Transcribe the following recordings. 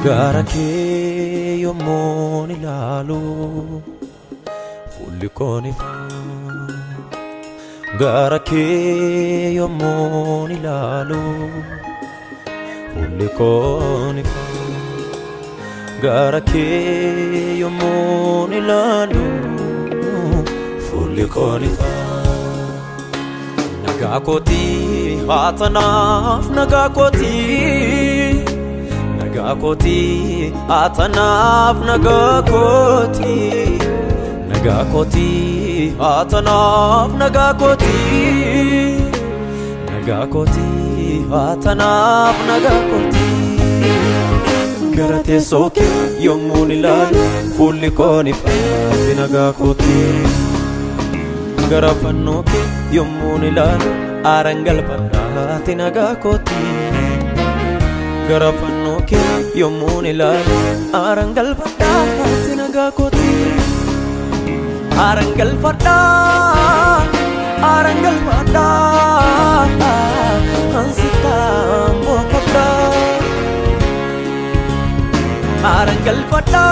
Gara kee yommuun ilaalu fuulli koo ni faa. Gara kee yommuun ilaalu fuulli koo ni faa. Gara kee yommuun ilaalu fuulli koo ni faa. Nagaa kootii haatanaaf nagaa kootii. Nagakoti atanaf nagakoti Nagakoti atanaf nagakoti Nagakoti atanaf nagakoti Garate soke yommun ilalu fulli koni faati nagakoti Garafannoke yommun ilalu arangal padati nagakoti Garafannoke yommun ilalu arangal padati nagakoti Arangal pada Hansitam bokoda Arangal pada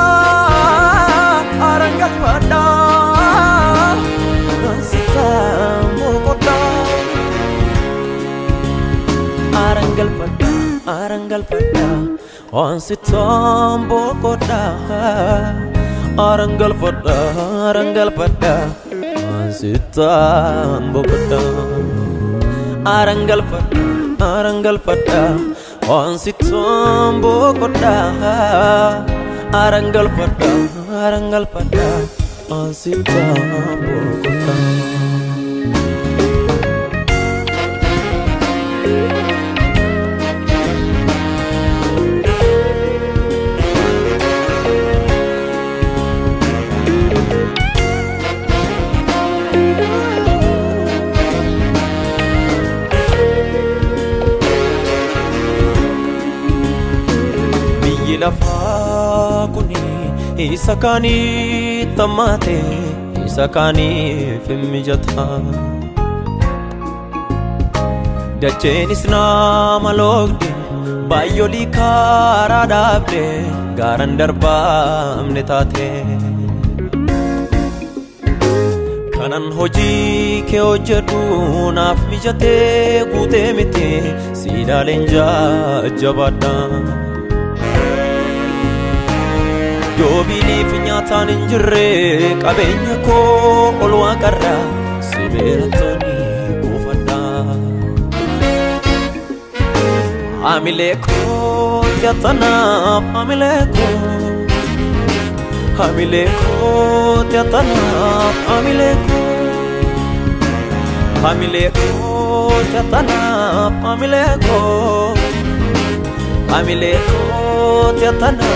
Hansitam bokoda Arangal pada Hansitam bokoda Arangal pada Hansitam bokoda Arangal pada Hansitam bokoda Arangal pada Hansitam bokoda Lafa kuni isakani tamate isakani femmijata Dachenis nama logdi bayoli kara dabde garan darba amne tate Kanan hoji ke hojjetu naaf mijate gute miti sidalenja jabada Jobili finyatan injire kabenya ko olwa karra siberatoni kufada Amileko tiatana amileko tiatana amileko tiatana amileko tiatana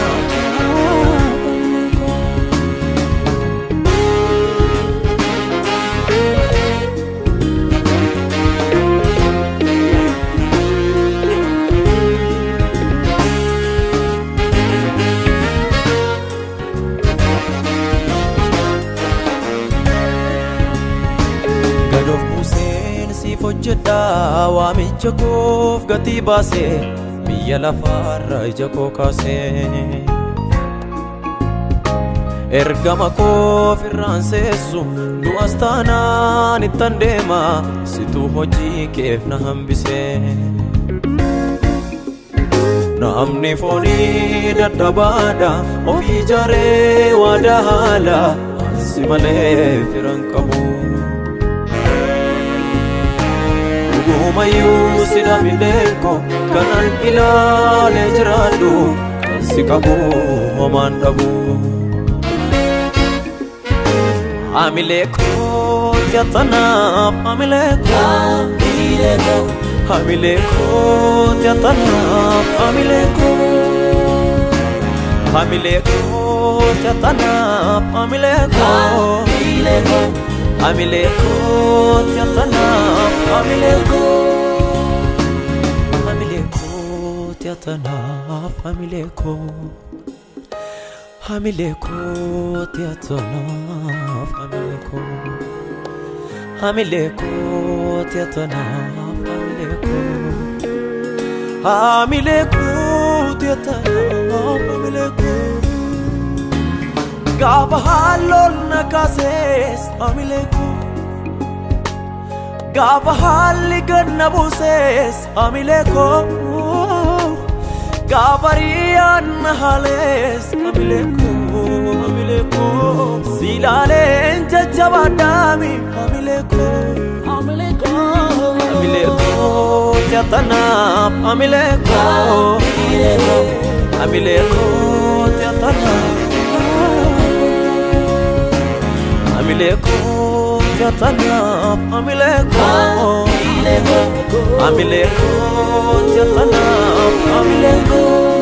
Gadof Hussein si fojjeda waamicha koof gatii baase biyya lafarra ija koo kaase Ergama koof irraan seessu du'as taanaan ittan deema situu hojii keef na hambise Namni foonii dadhabaadha ofii jaaree waada haala ansi malee firan qabu Umayu sidamileko kanan ilale jiradu Kansi kabu homan dabu Amileko tiatana amileko Amileko tiatana amileko Amileko tiatana amileko Amileko tiatana amileko Amileko tiatana amileko Amileko tiatana amileko Amileko tiatana amileko Amileko tiatana amileko Gava halol nakases amileko Gava haligan nabuses amileko Gavarian hales amileko amileko Silalen jajabadami amileko amileko Amileko tiatana amileko Amileko tiatana Amileko tiatana amileko Amileko tiatana amileko